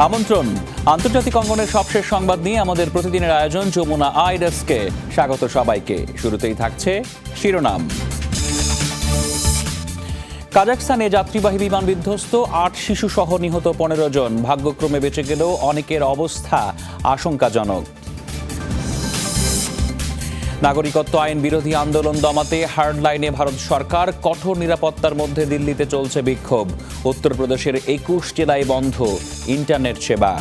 আমন্ত্রণ আন্তর্জাতিক অঙ্গনের সবশেষ সংবাদ নিয়ে আমাদের প্রতিদিনের আয়োজন যমুনা আইডেস্কে স্বাগত সবাইকে। শুরুতেই থাকছে শিরোনাম। কাজাখস্তানে যাত্রীবাহী বিমান বিধ্বস্ত, ৮ শিশু সহ নিহত ১৫ জন। ভাগ্যক্রমে বেঁচে গেলেও অনেকের অবস্থা আশঙ্কাজনক। নাগরিকত্ব আইন বিরোধী আন্দোলন দমাতে হার্ডলাইনে ভারত সরকার, কঠোর নিরাপত্তার মধ্যে দিল্লিতে চলছে বিক্ষোভ। উত্তরপ্রদেশের ২১ জেলায় বন্ধ ইন্টারনেট সেবা।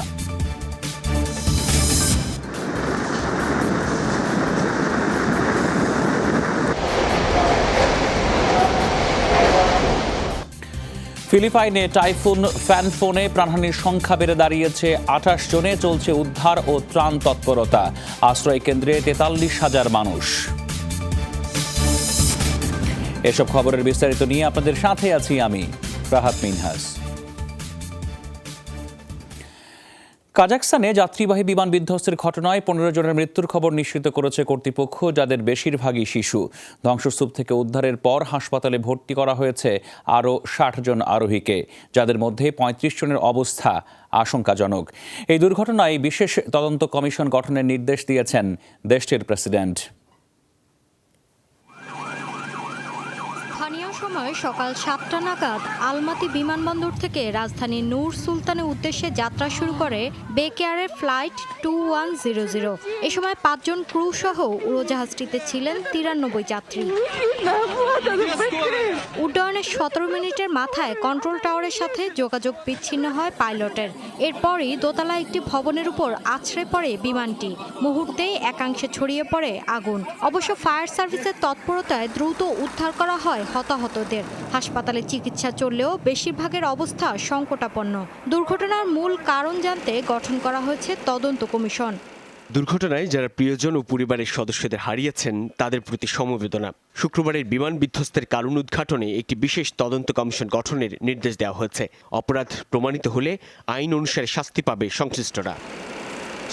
ফিলিপাইনে টাইফুন ফ্যানফোনে প্রাণহানির সংখ্যা বেড়ে দাঁড়িয়েছে ২৮ জনে। চলছে উদ্ধার ও ত্রাণ তৎপরতা। আশ্রয় কেন্দ্রে ৪৩,০০০ মানুষ। এসব খবরের বিস্তারিত নিয়ে আপনাদের সাথে আছি আমি রাহাত মিনহাস। কাজাখস্তানে যাত্রীবাহী বিমান বিধ্বস্তের ঘটনায় ১৫ জনের মৃত্যুর খবর নিশ্চিত করেছে কর্তৃপক্ষ, যাদের বেশিরভাগই শিশু। ধ্বংসস্তূপ থেকে উদ্ধারের পর হাসপাতালে ভর্তি করা হয়েছে আরও ৬০ জন আরোহীকে, যাদের মধ্যে ৩৫ জনের অবস্থা আশঙ্কাজনক। এই দুর্ঘটনায় বিশেষ তদন্ত কমিশন গঠনের নির্দেশ দিয়েছেন দেশটির প্রেসিডেন্ট। স্থানীয় সময় সকাল ৭টা নাগাদ আলমাতি বিমানবন্দর থেকে রাজধানী নূর সুলতানের উদ্দেশ্যে যাত্রা শুরু করে বেক এয়ারের ফ্লাইট 2100। এ সময় ৫ জন ক্রু সহ উড়োজাহাজটিতে ছিলেন ৯৩ যাত্রী। উড্ডয়নের ১৭ মিনিটের মাথায় কন্ট্রোল টাওয়ারের সাথে যোগাযোগ বিচ্ছিন্ন হয় পাইলটের। এরপরই দোতলা একটি ভবনের উপর আছড়ে পড়ে বিমানটি। মুহূর্তেই একাংশে ছড়িয়ে পড়ে আগুন। অবশ্য ফায়ার সার্ভিসের তৎপরতায় দ্রুত উদ্ধার করা হয় হতাহতদের। হাসপাতালে চিকিৎসা চললেও বেশিরভাগের অবস্থা সংকটাপন্ন। দুর্ঘটনার মূল কারণ জানতে গঠন করা হয়েছে তদন্ত কমিশন। দুর্ঘটনায় যারা প্রিয়জন ও পরিবারের সদস্যদের হারিয়েছেন তাদের প্রতি সমবেদনা। শুক্রবারের বিমান বিধ্বস্তের কারণ উদ্ঘাটনে একটি বিশেষ তদন্ত কমিশন গঠনের নির্দেশ দেওয়া হয়েছে। অপরাধ প্রমাণিত হলে আইন অনুসারে শাস্তি পাবে সংশ্লিষ্টরা।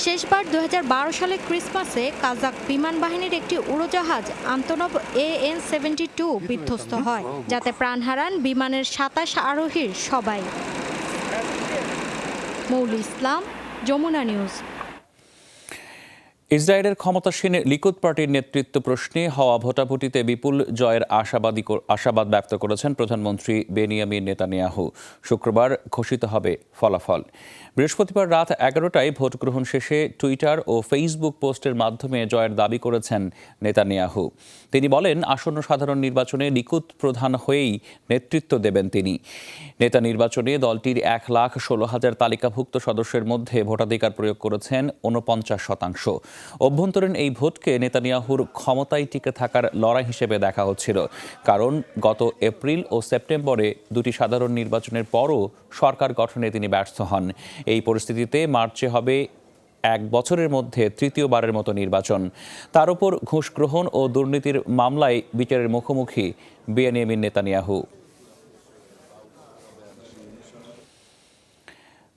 শেষবার ২০১২ সালে ক্রিসমাসে কাজাখ বিমান বাহিনীর একটি উড়োজাহাজ আন্তনব AN-72 বিধ্বস্ত হয়, যাতে প্রাণ হারান বিমানের ২৭ আরোহীর সবাই। মৌলি ইসলাম, যমুনা নিউজ। ইসরায়েলের ক্ষমতাসীন লিকুদ পার্টির নেতৃত্ব প্রশ্নে হওয়া ভোটাভুটিতে বিপুল জয়ের আশাবাদ ব্যক্ত করেছেন প্রধানমন্ত্রী বেনিয়ামিন নেতানিয়াহু। শুক্রবার ঘোষিত হবে ফলাফল। বৃহস্পতিবার রাত ১১টায় ভোট গ্রহণ শেষে টুইটার ও ফেসবুক পোস্টের মাধ্যমে জয়ের দাবি করেছেন নেতানিয়াহু। তিনি বলেন, আসন্ন সাধারণ নির্বাচনে লিকুদ প্রধান হয়েই নেতৃত্ব দেবেন তিনি। নেতা নির্বাচনে দলটির ১,১৬,০০০ তালিকাভুক্ত সদস্যের মধ্যে ভোটাধিকার প্রয়োগ করেছেন ৪৯%। অভ্যন্তরীণ এই ভোটকে নেতানিয়াহুর ক্ষমতায় টিকে থাকার লড়াই হিসেবে দেখা হচ্ছিল, কারণ গত এপ্রিল ও সেপ্টেম্বরে দুটি সাধারণ নির্বাচনের পরও সরকার গঠনে তিনি ব্যর্থ হন। এই পরিস্থিতিতে মার্চে হবে ১ বছরের মধ্যে তৃতীয়বারের মতো নির্বাচন। তার উপর ঘুষ গ্রহণ ও দুর্নীতির মামলায় বিচারের মুখোমুখি বেনিয়ামিন নেতানিয়াহু।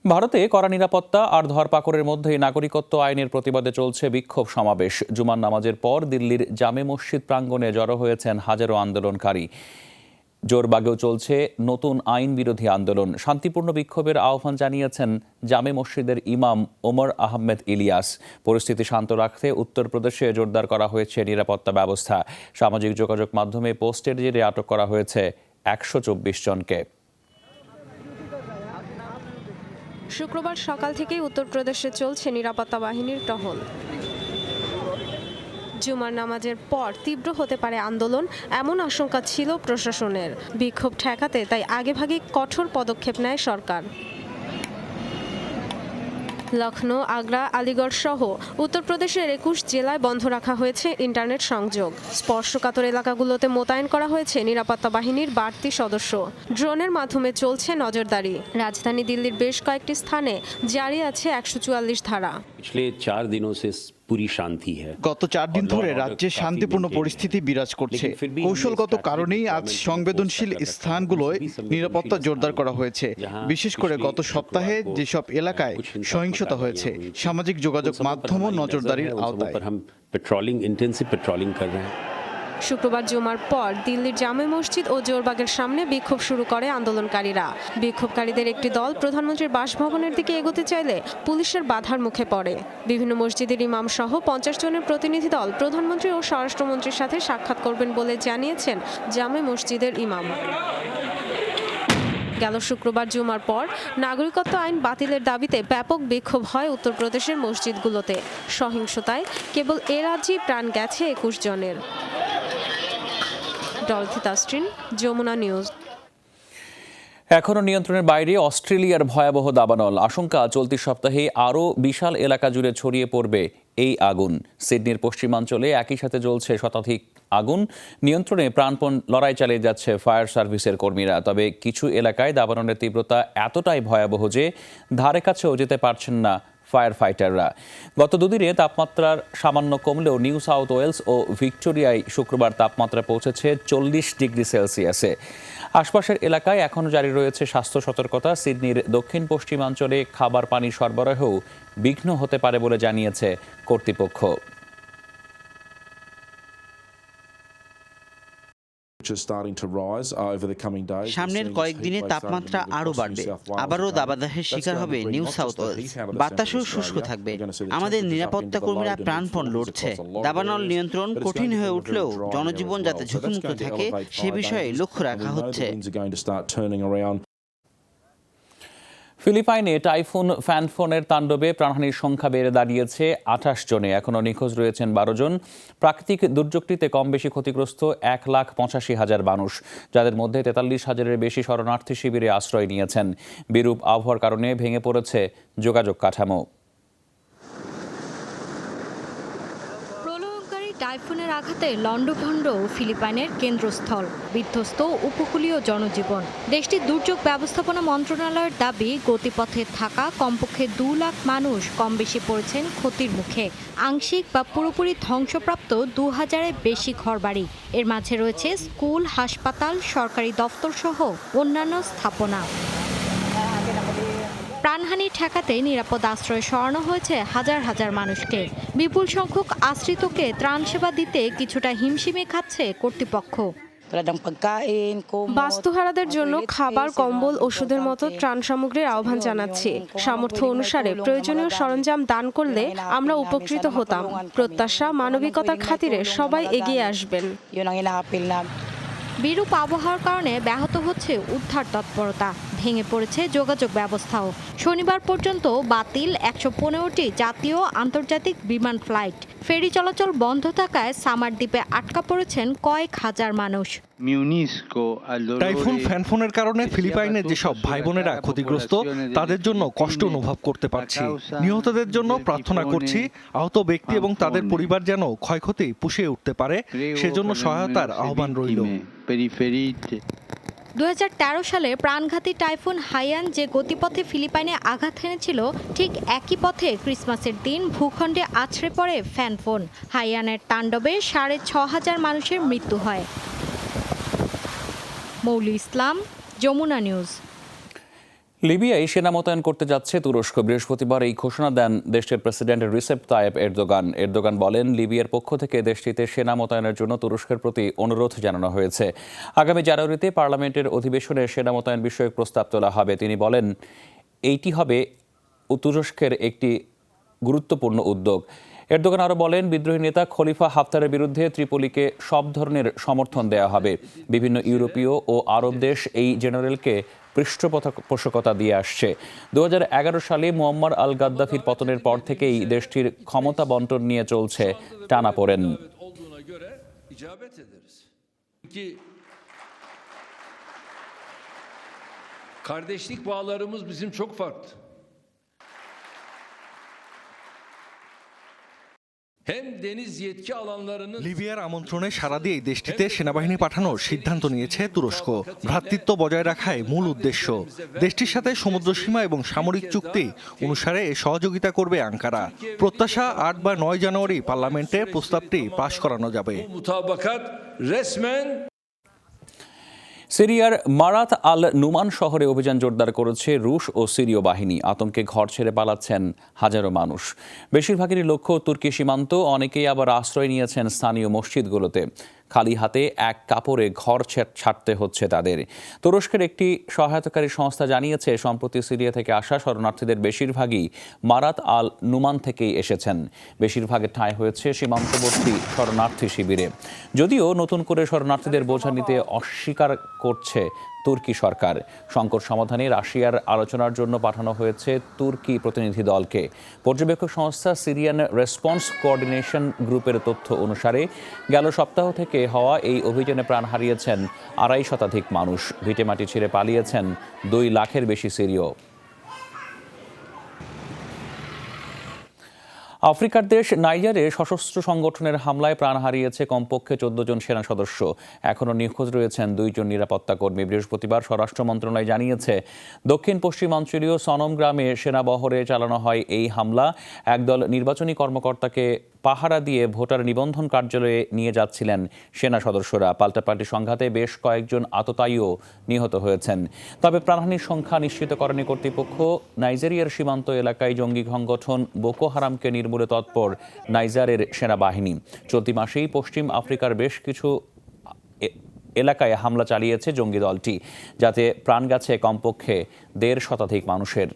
ভারতে কড়া নিরাপত্তা আর ধরপাকড়ের মধ্যেই নাগরিকত্ব আইনের প্রতিবাদে চলছে বিক্ষোভ সমাবেশ। জুমার নামাজের পর দিল্লির জামে মসজিদ প্রাঙ্গণে জড়ো হয়েছেন হাজারো আন্দোলনকারী। জোরবাগেও চলছে নতুন আইন বিরোধী আন্দোলন। শান্তিপূর্ণ বিক্ষোভের আহ্বান জানিয়েছেন জামে মসজিদের ইমাম ওমর আহমেদ ইলিয়াস। পরিস্থিতি শান্ত রাখতে উত্তরপ্রদেশে জোরদার করা হয়েছে নিরাপত্তা ব্যবস্থা। সামাজিক যোগাযোগ মাধ্যমে পোস্টের জেরে আটক করা হয়েছে ১২৪ জনকে। শুক্রবার সকাল থেকেই উত্তরপ্রদেশে চলছে নিরাপত্তা বাহিনীর টহল। জুমার নামাজের পর তীব্র হতে পারে আন্দোলন, এমন আশঙ্কা ছিল প্রশাসনের। বিক্ষোভ ঠেকাতে তাই আগেভাগে কঠোর পদক্ষেপ নেয় সরকার। লখনৌ, আগ্রা, আলিগড় সহ উত্তরপ্রদেশের ২১ জেলায় বন্ধ রাখা হয়েছে ইন্টারনেট সংযোগ। স্পর্শকাতর এলাকাগুলোতে মোতায়েন করা হয়েছে নিরাপত্তা বাহিনীর বাড়তি সদস্য। ড্রোনের মাধ্যমে চলছে নজরদারি। রাজধানী দিল্লির বেশ কয়েকটি স্থানে জারি আছে ১৪৪ ধারা। গত ৪ দিন ধরে রাজ্যে শান্তিপূর্ণ পরিস্থিতি বিরাজ করছে। কৌশলগত কারণেই আজ সংবেদনশীল স্থানগুলোয় নিরাপত্তা জোরদার করা হয়েছে। বিশেষ করে গত সপ্তাহে যেসব এলাকায় সহিংসতা হয়েছে, সামাজিক যোগাযোগ মাধ্যমও নজরদারির আওতায়। শুক্রবার জুমার পর দিল্লির জামে মসজিদ ও জোরবাগের সামনে বিক্ষোভ শুরু করে আন্দোলনকারীরা। বিক্ষোভকারীদের একটি দল প্রধানমন্ত্রীর বাসভবনের দিকে এগোতে চাইলে পুলিশের বাধার মুখে পড়ে। বিভিন্ন মসজিদের ইমাম সহ 50 জনের প্রতিনিধি দল প্রধানমন্ত্রী ও স্বরাষ্ট্রমন্ত্রীর সাথে সাক্ষাৎ করবেন বলে জানিয়েছেন জামে মসজিদের ইমাম। গেল শুক্রবার জুমার পর নাগরিকত্ব আইন বাতিলের দাবিতে ব্যাপক বিক্ষোভ হয় উত্তরপ্রদেশের মসজিদগুলোতে। সহিংসতায় কেবল এ রাজ্যেই প্রাণ গেছে 21 জনের। ডলথি তাসরিন, যমুনা নিউজ। এখনও নিয়ন্ত্রণের বাইরে অস্ট্রেলিয়ার ভয়াবহ দাবানল। আশঙ্কা চলতি সপ্তাহে আরও বিশাল এলাকা জুড়ে ছড়িয়ে পড়বে এই আগুন। সিডনির পশ্চিমাঞ্চলে একই সাথে জ্বলছে শতাধিক আগুন। নিয়ন্ত্রণে প্রাণপণ লড়াই চালিয়ে যাচ্ছে ফায়ার সার্ভিসের কর্মীরা। তবে কিছু এলাকায় দাবানলের তীব্রতা এতটাই ভয়াবহ যে ধারে কাছেও যেতে পারছেন না ফায়ার ফাইটাররা। গত দুদিনে তাপমাত্রার সামান্য কমলেও নিউ সাউথ ওয়েলস ও ভিক্টোরিয়ায় শুক্রবার তাপমাত্রা পৌঁছেছে 40 ডিগ্রি সেলসিয়াসে। আশপাশের এলাকায় এখনও জারি রয়েছে স্বাস্থ্য সতর্কতা। সিডনির দক্ষিণ পশ্চিমাঞ্চলে খাবার পানি সরবরাহেও বিঘ্ন হতে পারে বলে জানিয়েছে কর্তৃপক্ষ। সামনের কয়েকদিনে তাপমাত্রা আরও বাড়বে। আবারও দাবাদাহের শিকার হবে নিউ সাউথ ওয়েলস। বাতাসও শুষ্ক থাকবে। আমাদের নিরাপত্তা কর্মীরা প্রাণপণ লড়ছে। দাবানল নিয়ন্ত্রণ কঠিন হয়ে উঠলেও জনজীবন যাতে ঝুঁকিমুক্ত থাকে সে বিষয়ে লক্ষ্য রাখা হচ্ছে। ফিলিপাইনে টাইফুন ফ্যানফোনের তাণ্ডবে প্রাণহানির সংখ্যা বেড়ে দাঁড়িয়েছে 28 জনে। এখনও নিখোঁজ রয়েছেন 12 জন। প্রাকৃতিক দুর্যোগটিতে কম বেশি ক্ষতিগ্রস্ত 1,85,000 মানুষ, যাদের মধ্যে 43,000-এর বেশি শরণার্থী শিবিরে আশ্রয় নিয়েছেন। বিরূপ আবহাওয়ার কারণে ভেঙে পড়েছে যোগাযোগ কাঠামো। টাইফুনের আঘাতে লন্ডভন্ড ফিলিপাইনের কেন্দ্রস্থল, বিধ্বস্ত উপকূলীয় জনজীবন। দেশটির দুর্যোগ ব্যবস্থাপনা মন্ত্রণালয়ের দাবি, গতিপথে থাকা কমপক্ষে 2 লাখ মানুষ কম বেশি পড়েছেন ক্ষতির মুখে। আংশিক বা পুরোপুরি ধ্বংসপ্রাপ্ত 2000-এর বেশি ঘরবাড়ি। এর মাঝে রয়েছে স্কুল, হাসপাতাল, সরকারি দফতর সহ অন্যান্য স্থাপনা। প্রাণহানি ঠেকাতে নিরাপদ আশ্রয়ে সরানো হয়েছে হাজার হাজার মানুষকে। বিপুল সংখ্যক আশ্রিতকে ত্রাণ সেবা দিতে কিছুটা হিমশিমে খাচ্ছে কর্তৃপক্ষ। বাস্তুহারাদের জন্য খাবার, কম্বল, ওষুধের মতো ত্রাণ সামগ্রীর আহ্বান জানাচ্ছি। সামর্থ্য অনুসারে প্রয়োজনীয় সরঞ্জাম দান করলে আমরা উপকৃত হতাম। প্রত্যাশা, মানবিকতার খাতিরে সবাই এগিয়ে আসবেন। বিরূপ আবহাওয়ার কারণে ব্যাহত হচ্ছে উদ্ধার তৎপরতা। ভেঙে পড়েছে যোগাযোগ ব্যবস্থাও। শনিবার পর্যন্ত বাতিল 115টি জাতীয় আন্তর্জাতিক বিমান ফ্লাইট। ফেরি চলাচল বন্ধ থাকায় সামার দ্বীপে আটকা পড়েছেন কয়েক হাজার মানুষ। টাইফুন ফ্যানফোনের কারণে ফিলিপাইনের যেসব ভাই বোনেরা ক্ষতিগ্রস্ত তাদের জন্য কষ্ট অনুভব করতে পারছি। নিহতদের জন্য প্রার্থনা করছি। আহত ব্যক্তি এবং তাদের পরিবার যেন ক্ষয়ক্ষতি পুষিয়ে উঠতে পারে সেজন্য সহায়তার আহ্বান রইল। 2013 সালে প্রাণঘাতী টাইফুন হাইয়ান যে গতিপথে ফিলিপাইনে আঘাত হেনেছিল, ঠিক একই পথে ক্রিসমাসের দিন ভূখণ্ডে আছড়ে পড়ে ফ্যানফোন। হাইয়ানের তাণ্ডবে 6,500 মানুষের মৃত্যু হয়। মৌলি ইসলাম, যমুনা নিউজ। লিবিয়ায় সেনা মোতায়েন করতে যাচ্ছে তুরস্ক। বৃহস্পতিবার এই ঘোষণা দেন দেশটির president Recep Tayyip Erdogan. Erdogan বলেন, লিবিয়ার পক্ষ থেকে দেশটিতে সেনা মোতায়েনের জন্য তুরস্কের প্রতি অনুরোধ জানানো হয়েছে। আগামী জানুয়ারিতে পার্লামেন্টের অধিবেশনে সেনা মোতায়েন বিষয়ক প্রস্তাব তোলা হবে। তিনি বলেন, এইটি হবে তুরস্কের একটি গুরুত্বপূর্ণ উদ্যোগ। এরদোগান আরও বলেন, বিদ্রোহী নেতা খলিফা হাফতারের বিরুদ্ধে ত্রিপোলিকে সব ধরনের সমর্থন দেওয়া হবে। বিভিন্ন ইউরোপীয় ও আরব দেশ এই জেনারেলকে পৃষ্ঠপোষকতা দিয়ে আসছে। 2011 সালে মুয়াম্মার আল গাদ্দাফির পতনের পর থেকেই দেশটির ক্ষমতা বন্টন নিয়ে চলছে টানাপোড়েন। Kardeşlik bağlarımız bizim çok farklı. লিবিয়ার আমন্ত্রণে সাড়া দিয়ে দেশটিতে সেনাবাহিনী পাঠানোর সিদ্ধান্ত নিয়েছে তুরস্ক। ভ্রাতৃত্ব বজায় রাখাই মূল উদ্দেশ্য। দেশটির সাথে সমুদ্রসীমা এবং সামরিক চুক্তি অনুসারে এ সহযোগিতা করবে আঙ্কারা। প্রত্যাশা 8 বা 9 জানুয়ারি পার্লামেন্টে প্রস্তাবটি পাশ করানো যাবে। সিরিয়ার মারাত আল নুমান শহরে অভিযান জোরদার করেছে রুশ ও সিরীয় বাহিনী। আতঙ্কে ঘর ছেড়ে পালাচ্ছেন হাজারো মানুষ। বেশিরভাগেরই লক্ষ্য তুর্কি সীমান্ত, অনেকেই আবার আশ্রয় নিয়েছেন স্থানীয় মসজিদগুলোতে। খালি হাতে এক কাপড়ে ঘর ছাড়তে হচ্ছে তাদের। তুরস্কের একটি সহায়তাকারী সংস্থা জানিয়েছে, সম্প্রতি সিরিয়া থেকে আসা শরণার্থীদের বেশিরভাগই মারাত আল নুমান থেকেই এসেছেন। বেশিরভাগের ঠাঁই হয়েছে সীমান্তবর্তী শরণার্থী শিবিরে। যদিও নতুন করে শরণার্থীদের বোঝা নিতে অস্বীকার করছে তুর্কি সরকার। সংকট সমাধানে রাশিয়ার আলোচনার জন্য পাঠানো হয়েছে তুর্কি প্রতিনিধি দলকে। পর্যবেক্ষক সংস্থা সিরিয়ান রেসপন্স কোঅর্ডিনেশন গ্রুপের তথ্য অনুসারে গেল সপ্তাহ থেকে হওয়া এই অভিযানে প্রাণ হারিয়েছেন ২৫ শতাধিক মানুষ। ভিটেমাটি ছেড়ে পালিয়েছেন ২ লাখের বেশি সিরীয়। আফ্রিকার দেশ নাইজারে সশস্ত্র সংগঠনের হামলায় প্রাণ হারিয়েছে কমপক্ষে ১৪ জন সেনা সদস্য। এখনও নিখোঁজ রয়েছেন ২ জন নিরাপত্তা কর্মী। বৃহস্পতিবার স্বরাষ্ট্র মন্ত্রণালয় জানিয়েছে, দক্ষিণ পশ্চিমাঞ্চলীয় সনম গ্রামে সেনাবহরে চালানো হয় এই হামলা। একদল নির্বাচনী কর্মকর্তাকে পাহারা দিয়ে ভোটার নিবন্ধন কার্যালয়ে নিয়ে যাচ্ছিলেন সেনা সদস্যরা। পাল্টাপাল্টি সংঘাতে বেশ কয়েকজন আততায়ীও নিহত হয়েছেন। তবে প্রাণহানির সংখ্যা নিশ্চিত করেনি কর্তৃপক্ষ। নাইজেরিয়ার সীমান্ত এলাকায় জঙ্গি সংগঠন বোকো হারামকে নির্মূলে তৎপর নাইজারের সেনাবাহিনী। চলতি মাসেই পশ্চিম আফ্রিকার বেশ কিছু এলাকায় হামলা চালিয়েছে জঙ্গি দলটি, যাতে প্রাণ গেছে কমপক্ষে ১৫০ শতাধিক মানুষের।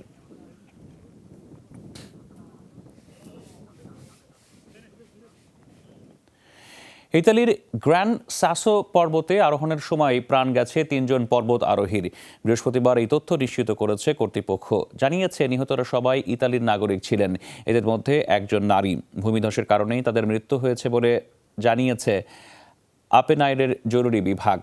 ইতালির গ্র্যান্ড সাসো পর্বতে আরোহণের সময় প্রাণ গেছে ৩ জন পর্বত আরোহীর। বৃহস্পতিবার এই তথ্য নিশ্চিত করেছে কর্তৃপক্ষ। জানিয়েছে, নিহতরা সবাই ইতালির নাগরিক ছিলেন। এদের মধ্যে একজন নারী। ভূমিধসের কারণেই তাদের মৃত্যু হয়েছে বলে জানিয়েছে আপেনাইরের জরুরি বিভাগ।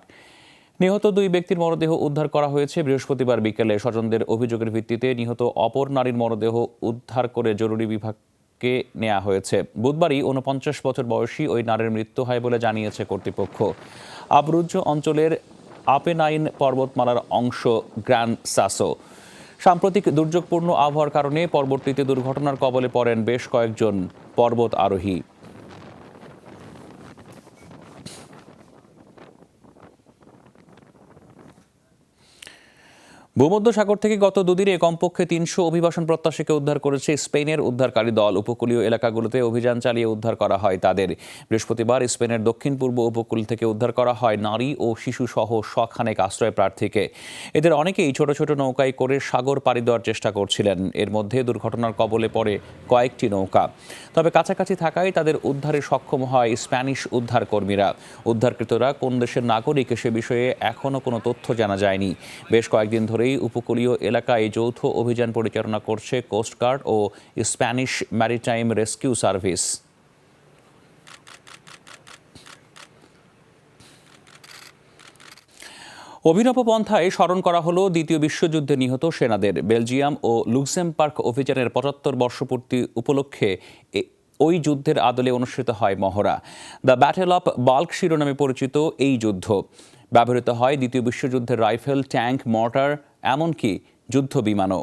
নিহত ২ ব্যক্তির মরদেহ উদ্ধার করা হয়েছে বৃহস্পতিবার বিকেলে। স্বজনদের অভিযোগের ভিত্তিতে নিহত অপর নারীর মরদেহ উদ্ধার করে জরুরি বিভাগকে নেওয়া হয়েছে। বুধবারই ৪৯ বছর বয়সী ওই নারীর মৃত্যু হয় বলে জানিয়েছে কর্তৃপক্ষ। আব্রুজ্জো অঞ্চলের আপেনাইন পর্বতমালার অংশ গ্র্যান্ড সাসো। সাম্প্রতিক দুর্যোগপূর্ণ আবহাওয়ার কারণে পর্বতটিতে দুর্ঘটনার কবলে পড়েন বেশ কয়েকজন পর্বত আরোহী। ভূমধ্যসাগর থেকে গত দুদিনে কমপক্ষে ৩০০ অভিবাসন প্রত্যাশীকে উদ্ধার করেছে স্পেনের উদ্ধারকারী দল। উপকূলীয় এলাকাগুলোতে অভিযান চালিয়ে উদ্ধার করা হয় তাদের। বৃহস্পতিবার স্পেনের দক্ষিণ পূর্ব উপকূল থেকে উদ্ধার করা হয় নারী ও শিশু সহ শখানেক আশ্রয় প্রার্থীকে। এদের অনেকেই ছোট ছোট নৌকায় করে সাগর পাড়ি দেওয়ার চেষ্টা করছিলেন। এর মধ্যে দুর্ঘটনার কবলে পড়ে কয়েকটি নৌকা। তবে কাছাকাছি থাকায় তাদের উদ্ধারে সক্ষম হয় স্প্যানিশ উদ্ধার কর্মীরা। উদ্ধারকৃতরা কোন দেশের নাগরিক সে বিষয়ে এখনও কোনো তথ্য জানা যায়নি। বেশ কয়েকদিন ধরেই উপকূলীয় এলাকায় যৌথ অভিযান পরিচালনা করছে কোস্টগার্ড ও স্প্যানিশ ম্যারিটাইম রেস্কিউ সার্ভিস। অভিনব পন্থায় স্মরণ করা হলো দ্বিতীয় বিশ্বযুদ্ধে নিহত সেনাদের। বেলজিয়াম ও লুক্সেমবার্গ অভিযানের ৭৫ বর্ষপূর্তি উপলক্ষে ওই যুদ্ধের আদলে অনুষ্ঠিত হয় মহড়া। দ্য ব্যাটেল অফ বাল্ক শিরোনামে পরিচিত এই যুদ্ধ ব্যবহৃত হয় দ্বিতীয় বিশ্বযুদ্ধের রাইফেল, ট্যাঙ্ক, মর্টার, এমনকি যুদ্ধ বিমানও।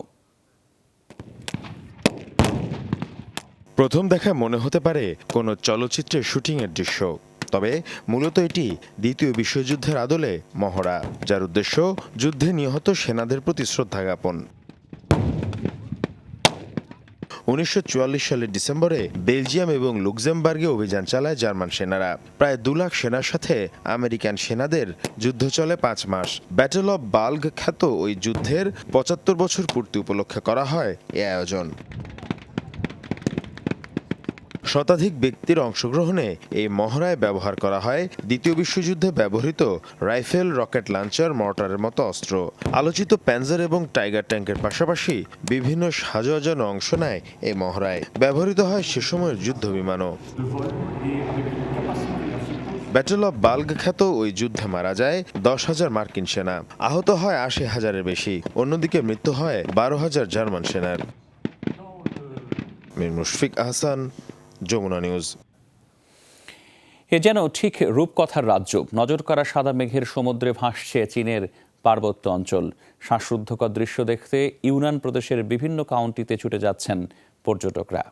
প্রথম দেখায় মনে হতে পারে কোনো চলচ্চিত্রের শুটিংয়ের দৃশ্য, তবে মূলত এটি দ্বিতীয় বিশ্বযুদ্ধের আদলে মহড়া, যার উদ্দেশ্য যুদ্ধে নিহত সেনাদের প্রতি শ্রদ্ধা জ্ঞাপন। ১৯৪৪ সালের ডিসেম্বরে বেলজিয়াম এবং লুক্সেমবার্গে অভিযান চালায় জার্মান সেনারা। প্রায় ২ লাখ সেনার সাথে আমেরিকান সেনাদের যুদ্ধ চলে ৫ মাস। ব্যাটেল অব বাল্ক খ্যাত ওই যুদ্ধের ৭৫ বছর পূর্তি উপলক্ষে করা হয় এ আয়োজন। শতাধিক ব্যক্তির অংশগ্রহণে এই মহড়ায় ব্যবহার করা হয় দ্বিতীয় বিশ্বযুদ্ধে ব্যবহৃত রাইফেল, রকেট লঞ্চার, মর্টারের মতো অস্ত্র। আলোচিত প্যানজার এবং টাইগার ট্যাঙ্কের পাশাপাশি বিভিন্ন সাজানো অংশ নেয় এই মহড়ায়। ব্যবহৃত হয় সে সময়ের যুদ্ধ বিমানও। ব্যাটেল অব বাল্ক খ্যাত ওই যুদ্ধে মারা যায় ১০,০০০ মার্কিন সেনা, আহত হয় ৮০,০০০-এর বেশি। অন্যদিকে মৃত্যু হয় ১২,০০০ জার্মান সেনার। মীর মুশফিক আহসান, যমুনা নিউজ। এ যেন ঠিক রূপকথার রাজ্য। নজর করা সাদা মেঘের সমুদ্রে ভাসছে চীনের পার্বত্য অঞ্চল। শ্বাসরুদ্ধকর দৃশ্য দেখতে ইউনান প্রদেশের বিভিন্ন কাউন্টিতে ছুটে যাচ্ছেন পর্যটকরা।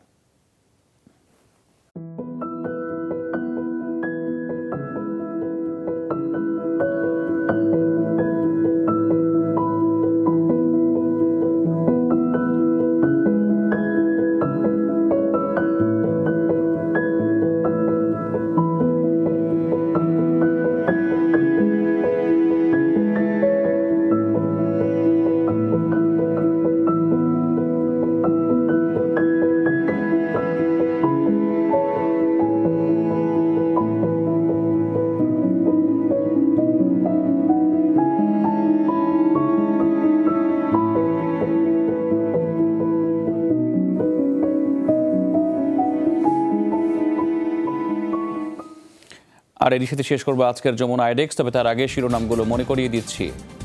আর এর সাথে শেষ করবো আজকের যমুনা আইডেক্স, তবে তার আগে শিরোনামগুলো মনে করিয়ে দিচ্ছি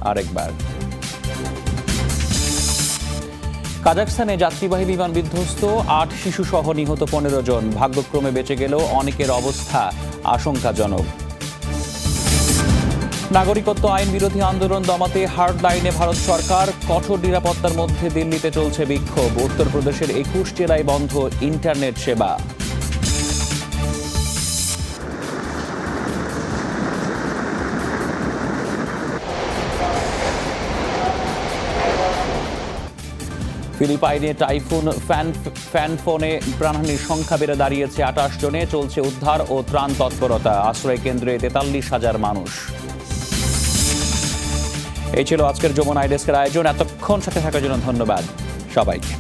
আরেকবার। কাজাখস্তানে যাত্রীবাহী বিমান বিধ্বস্ত, 8 শিশু সহ নিহত 15 জন। ভাগ্যক্রমে বেঁচে গেলেও অনেকের অবস্থা আশঙ্কাজনক। নাগরিকত্ব আইন বিরোধী আন্দোলন দমাতে হার্ড লাইনে ভারত সরকার, কঠোর নিরাপত্তার মধ্যে দিল্লিতে চলছে বিক্ষোভ। উত্তরপ্রদেশের 21 জেলায় বন্ধ ইন্টারনেট সেবা। ফিলিপাইনে টাইফুন ফ্যানফোনে প্রাণহানির সংখ্যা বেড়ে দাঁড়িয়েছে 28 জনে। চলছে উদ্ধার ও ত্রাণ তৎপরতা। আশ্রয় কেন্দ্রে 43,000 মানুষ। এই ছিল আজকের যমুনা আইডেস্কের আয়োজন। এতক্ষণ সাথে থাকার জন্য ধন্যবাদ সবাইকে।